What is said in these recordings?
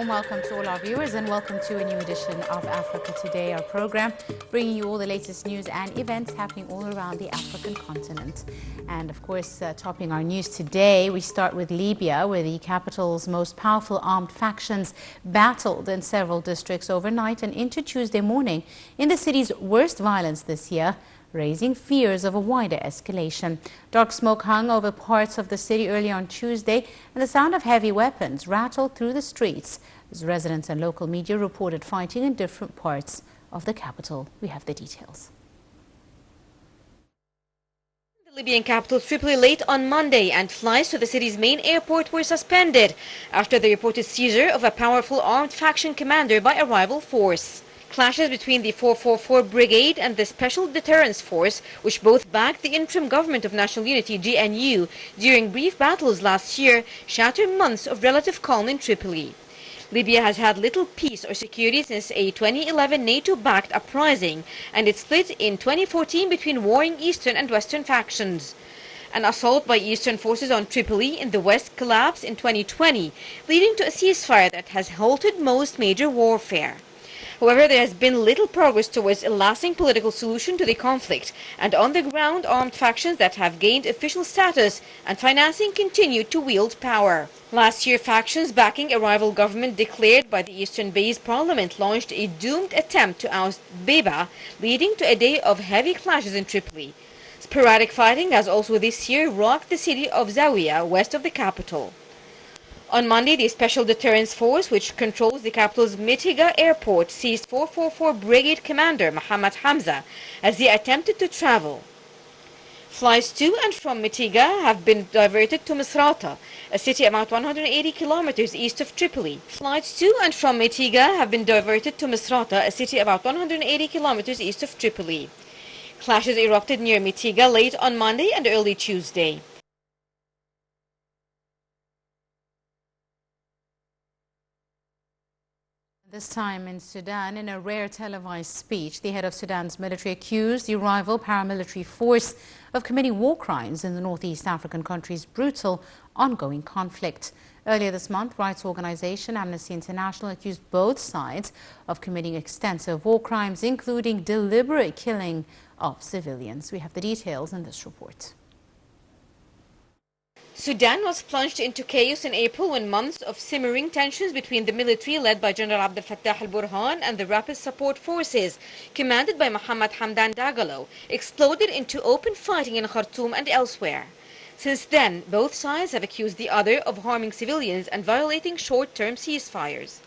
warm welcome to all our viewers and welcome to a new edition of Africa Today, our program, bringing you all the latest news and events happening all around the African continent. And of course, topping our news today, we start with Libya, where the capital's most powerful armed factions battled in several districts overnight and into Tuesday morning in the city's worst violence this year, raising fears of a wider escalation. Dark smoke hung over parts of the city early on Tuesday, and the sound of heavy weapons rattled through the streets as residents and local media reported fighting in different parts of the capital. We have the details. The Libyan capital Tripoli late on Monday, and flights to the city's main airport were suspended after the reported seizure of a powerful armed faction commander by a rival force. Clashes between the 444 Brigade and the Special Deterrence Force, which both backed the interim government of national unity GNU during brief battles last year, shattered months of relative calm in Tripoli. Libya has had little peace or security since a 2011 NATO-backed uprising, and it split in 2014 between warring eastern and western factions. An assault by eastern forces on Tripoli in the west collapsed in 2020, leading to a ceasefire that has halted most major warfare. However, there has been little progress towards a lasting political solution to the conflict, and on the ground, armed factions that have gained official status and financing continue to wield power. Last year, factions backing a rival government declared by the eastern-based parliament launched a doomed attempt to oust Beba, leading to a day of heavy clashes in Tripoli. Sporadic fighting has also this year rocked the city of Zawiya, west of the capital. On Monday, the Special Deterrence Force, which controls the capital's Mitiga airport, seized 444 Brigade Commander Mohammed Hamza as he attempted to travel. Flights to and from Mitiga have been diverted to Misrata, a city about 180 kilometers east of Tripoli. Flights to and from Mitiga have been diverted to Misrata, a city about 180 kilometers east of Tripoli. Clashes erupted near Mitiga late on Monday and early Tuesday. This time in Sudan, in a rare televised speech, the head of Sudan's military accused the rival paramilitary force of committing war crimes in the Northeast African country's brutal ongoing conflict. Earlier this month, rights organization Amnesty International accused both sides of committing extensive war crimes, including deliberate killing of civilians. We have the details in this report. Sudan was plunged into chaos in April when months of simmering tensions between the military led by General Abdel Fattah al-Burhan and the Rapid Support Forces commanded by Mohammed Hamdan Dagalo exploded into open fighting in Khartoum and elsewhere. Since then, both sides have accused the other of harming civilians and violating short-term ceasefires.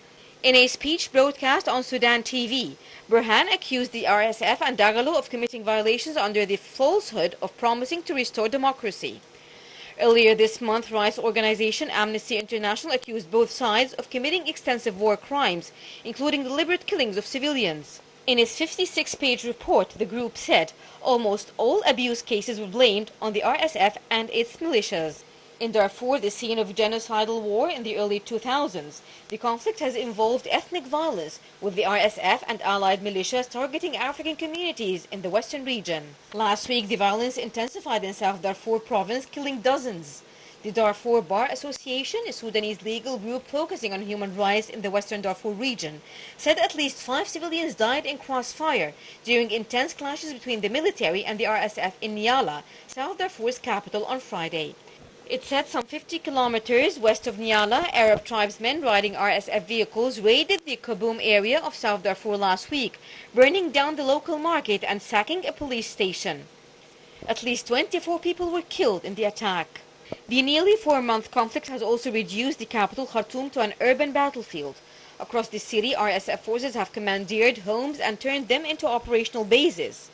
In a speech broadcast on Sudan TV, Burhan accused the RSF and Dagalo of committing violations under the falsehood of promising to restore democracy. Earlier this month, rights organization Amnesty International accused both sides of committing extensive war crimes, including deliberate killings of civilians. In its 56-page report, the group said almost all abuse cases were blamed on the RSF and its militias. In Darfur, the scene of genocidal war in the early 2000s, the conflict has involved ethnic violence, with the RSF and allied militias targeting African communities in the western region. Last week, the violence intensified in South Darfur province, killing dozens. The Darfur Bar Association, a Sudanese legal group focusing on human rights in the western Darfur region, said at least 5 civilians died in crossfire during intense clashes between the military and the RSF in Niala, South Darfur's capital, on Friday. It said some 50 kilometers west of Niala, Arab tribesmen riding RSF vehicles raided the Kaboom area of South Darfur last week, burning down the local market and sacking a police station. At least 24 people were killed in the attack. The nearly 4-month conflict has also reduced the capital Khartoum to an urban battlefield. Across the city, RSF forces have commandeered homes and turned them into operational bases.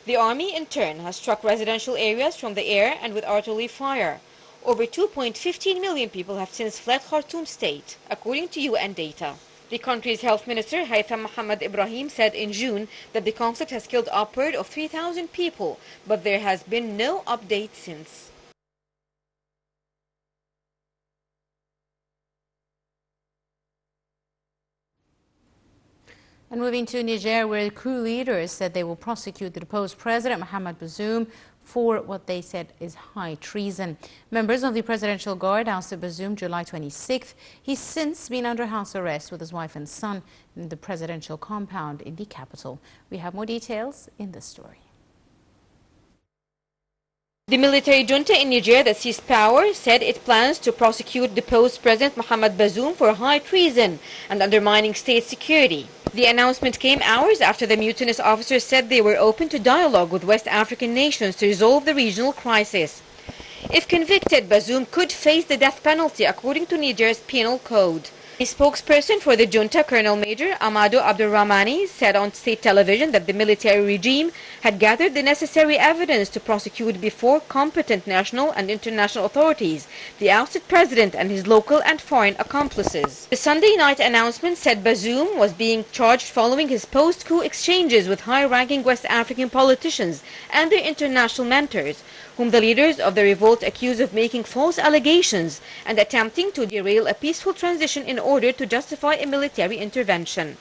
The army, in turn, has struck residential areas from the air and with artillery fire. Over 2.15 million people have since fled Khartoum state, according to UN data. The country's health minister, Haitham Mohamed Ibrahim, said in June that the conflict has killed upward of 3,000 people, but there has been no update since. And moving to Niger, where coup leaders said they will prosecute the deposed President Mohamed Bazoum for what they said is high treason. Members of the Presidential Guard ousted Bazoum July 26th. He's since been under house arrest with his wife and son in the presidential compound in the capital. We have more details in this story. The military junta in Niger that seized power said it plans to prosecute deposed President Mohamed Bazoum for high treason and undermining state security. The announcement came hours after the mutinous officers said they were open to dialogue with West African nations to resolve the regional crisis. If convicted, Bazoum could face the death penalty according to Niger's penal code. A spokesperson for the junta, Colonel Major Amadou Abdurrahmani, said on state television that the military regime had gathered the necessary evidence to prosecute before competent national and international authorities the ousted president and his local and foreign accomplices. The Sunday night announcement said Bazoum was being charged following his post-coup exchanges with high-ranking West African politicians and their international mentors, whom the leaders of the revolt accused of making false allegations and attempting to derail a peaceful transition in order to justify a military intervention.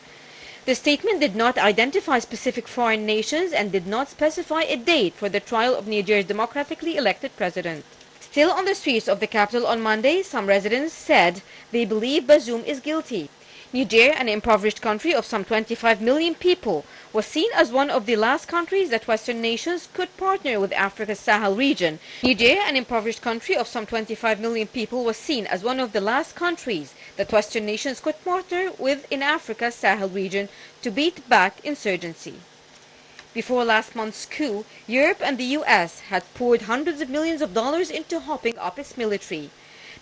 The statement did not identify specific foreign nations and did not specify a date for the trial of Niger's democratically elected president. Still on the streets of the capital on Monday, some residents said they believe Bazoum is guilty. Niger, an impoverished country of some 25 million people, was seen as one of the last countries that Western nations could partner with Africa's Sahel region. Niger, an impoverished country of some 25 million people, was seen as one of the last countries that Western nations could partner with in Africa's Sahel region to beat back insurgency. Before last month's coup, Europe and the US had poured hundreds of millions of dollars into hopping up its military.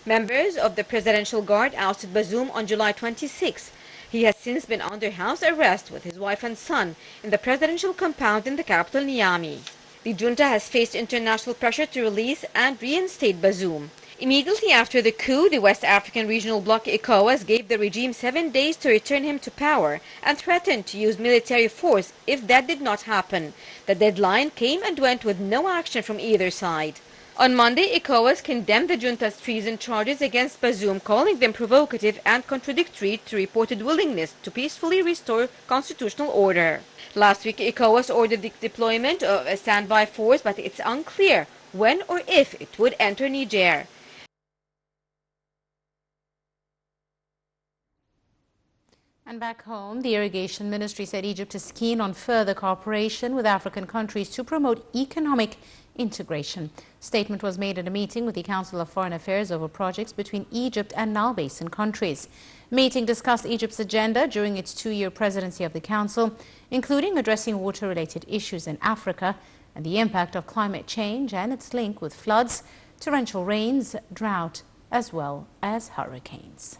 Members of the Presidential Guard ousted Bazoum on July 26. He has since been under house arrest with his wife and son in the presidential compound in the capital, Niamey. The junta has faced international pressure to release and reinstate Bazoum. Immediately after the coup, the West African regional bloc ECOWAS gave the regime 7 days to return him to power and threatened to use military force if that did not happen. The deadline came and went with no action from either side. On Monday, ECOWAS condemned the junta's treason charges against Bazoum, calling them provocative and contradictory to reported willingness to peacefully restore constitutional order. Last week, ECOWAS ordered the deployment of a standby force, but it's unclear when or if it would enter Niger. And back home, the Irrigation Ministry said Egypt is keen on further cooperation with African countries to promote economic integration. Statement was made at a meeting with the Council of Foreign Affairs over projects between Egypt and Nile Basin countries. Meeting discussed Egypt's agenda during its 2-year presidency of the Council, including addressing water-related issues in Africa and the impact of climate change and its link with floods, torrential rains, drought, as well as hurricanes.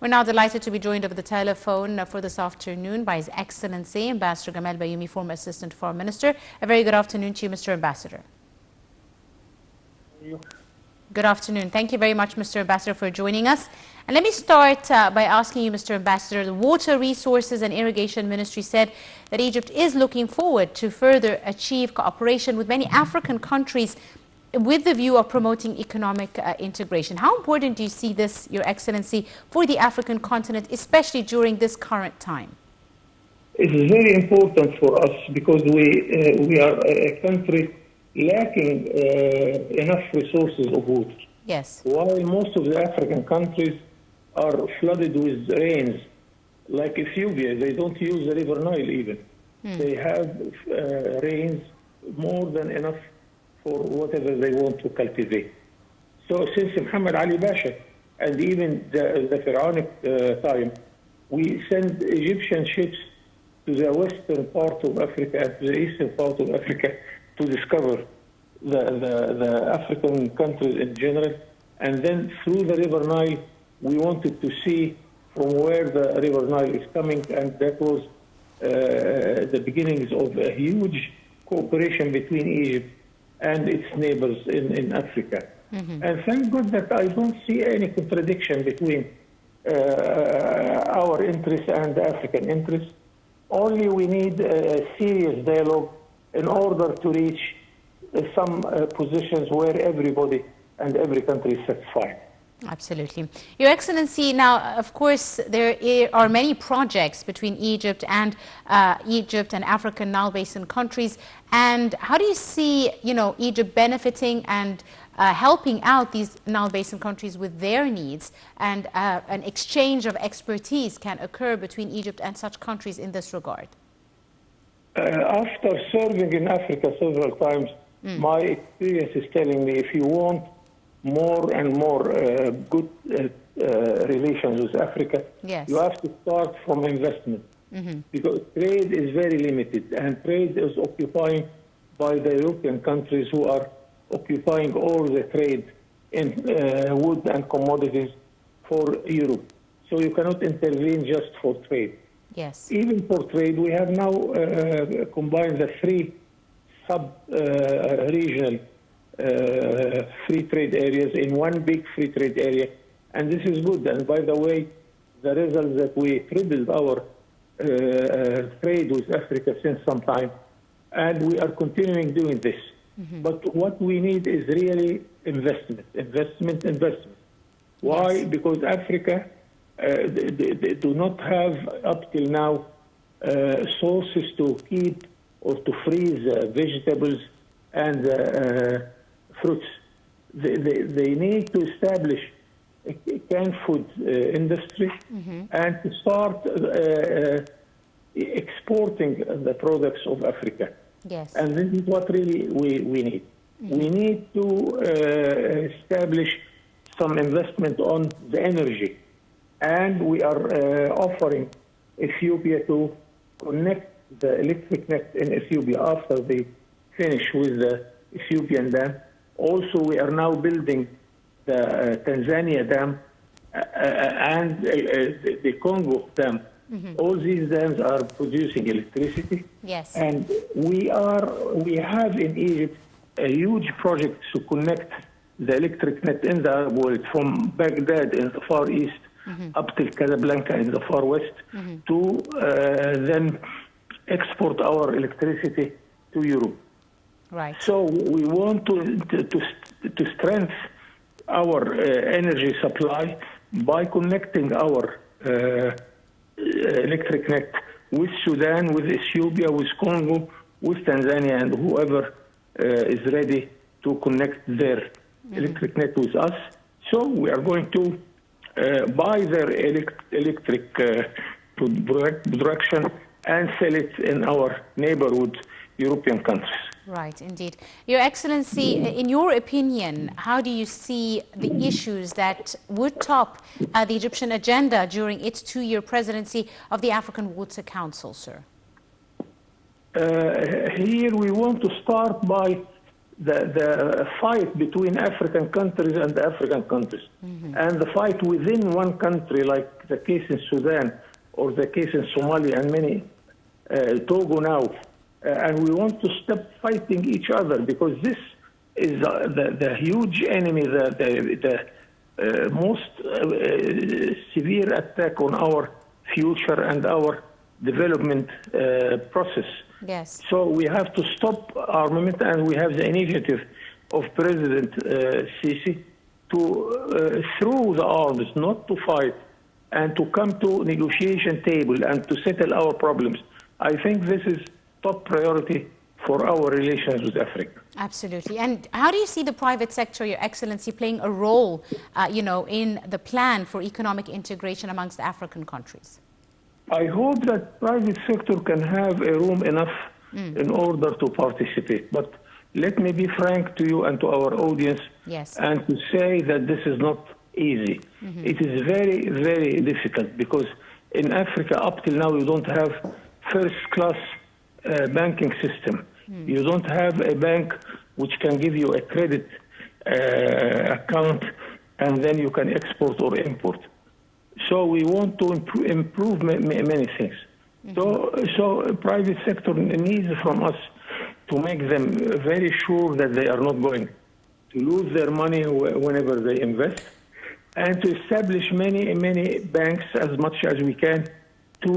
We're now delighted to be joined over the telephone for this afternoon by His Excellency Ambassador Gamal Bayoumi, former Assistant Foreign Minister. A very good afternoon to you, Mr. Ambassador. Good afternoon. Thank you very much, Mr. Ambassador, for joining us. And let me start by asking you, Mr. Ambassador, the Water Resources and Irrigation Ministry said that Egypt is looking forward to further achieve cooperation with many African countries with the view of promoting economic integration. How important do you see this, Your Excellency, for the African continent, especially during this current time? It is very important for us because we are a country lacking enough resources of water. Yes. While most of the African countries are flooded with rains, like Ethiopia, they don't use the River Nile even. They have rains more than enough for whatever they want to cultivate. So since Muhammad Ali Pasha and even the Pharaonic time, we send Egyptian ships to the western part of Africa and to the eastern part of Africa to discover the African countries in general. And then through the River Nile, we wanted to see from where the River Nile is coming, and that was the beginnings of a huge cooperation between Egypt and its neighbors in Africa. And thank God that I don't see any contradiction between our interests and the African interests. Only we need a serious dialogue in order to reach some positions where everybody and every country is satisfied. Absolutely. Your Excellency, now, of course, there are many projects between Egypt and African Nile Basin countries. And how do you see, Egypt benefiting and helping out these Nile Basin countries with their needs, and an exchange of expertise can occur between Egypt and such countries in this regard? After serving in Africa several times, my experience is telling me if you want more and more good relations with Africa, yes, you have to start from investment. Because trade is very limited, and trade is occupying by the European countries who are occupying all the trade in wood and commodities for Europe. So you cannot intervene just for trade. Yes. Even for trade, we have now combined the three sub-regional free trade areas in one big free trade area, and this is good. And by the way, the result that we tripled our trade with Africa since some time, and we are continuing doing this. But what we need is really investment. Why? Yes. Because Africa they do not have up till now sources to keep or to freeze vegetables and fruits. They need to establish a canned food industry and to start exporting the products of Africa. Yes. And this is what really we need. We need to establish some investment on the energy. And we are offering Ethiopia to connect the electric net in Ethiopia after they finish with the Ethiopian dam. Also, we are now building the Tanzania dam and the Congo dam. All these dams are producing electricity. Yes. And we have in Egypt a huge project to connect the electric net in the Arab world from Baghdad in the far east up to Casablanca in the far west to then export our electricity to Europe. Right. So we want to strengthen our energy supply by connecting our electric net with Sudan, with Ethiopia, with Congo, with Tanzania, and whoever is ready to connect their electric net with us. So we are going to buy their electric production and sell it in our neighborhood European countries. Right, indeed. Your Excellency, in your opinion, how do you see the issues that would top the Egyptian agenda during its 2-year presidency of the African Water Council, sir? Here we want to start by the fight between African countries and African countries. And the fight within one country, like the case in Sudan or the case in Somalia and many, Togo now. And we want to stop fighting each other because this is the huge enemy, the most severe attack on our future and our development process. Yes. So we have to stop armament, and we have the initiative of President Sisi to throw the arms, not to fight, and to come to negotiation table and to settle our problems. I think this is top priority for our relations with Africa. Absolutely. And how do you see the private sector, Your Excellency, playing a role, in the plan for economic integration amongst African countries? I hope that private sector can have a room enough in order to participate. But let me be frank to you and to our audience, yes, and to say that this is not easy. It is very, very difficult because in Africa, up till now, you don't have first-class banking system. You don't have a bank which can give you a credit account and then you can export or import. So we want to improve many things. So private sector needs from us to make them very sure that they are not going to lose their money whenever they invest, and to establish many banks as much as we can to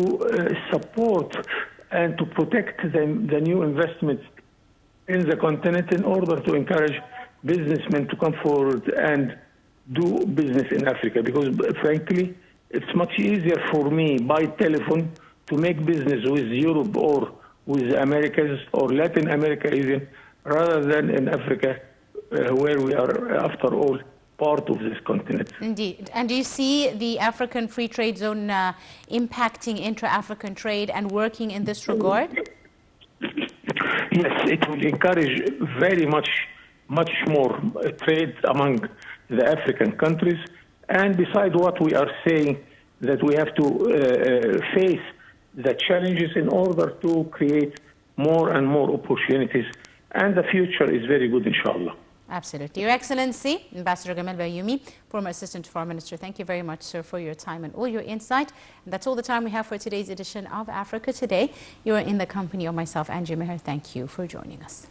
support and to protect the new investments in the continent in order to encourage businessmen to come forward and do business in Africa, because frankly, it's much easier for me by telephone to make business with Europe or with Americas or Latin America even, rather than in Africa, where we are, after all, part of this continent. Indeed. And do you see the African Free Trade Zone impacting intra-African trade and working in this regard? Yes, it will encourage very much more trade among the African countries. And besides what we are saying, that we have to face the challenges in order to create more and more opportunities. And the future is very good, inshallah. Absolutely. Your Excellency, Ambassador Gamal Bayoumi, former Assistant Foreign Minister, thank you very much, sir, for your time and all your insight. And that's all the time we have for today's edition of Africa Today. You are in the company of myself, Angie Meher. Thank you for joining us.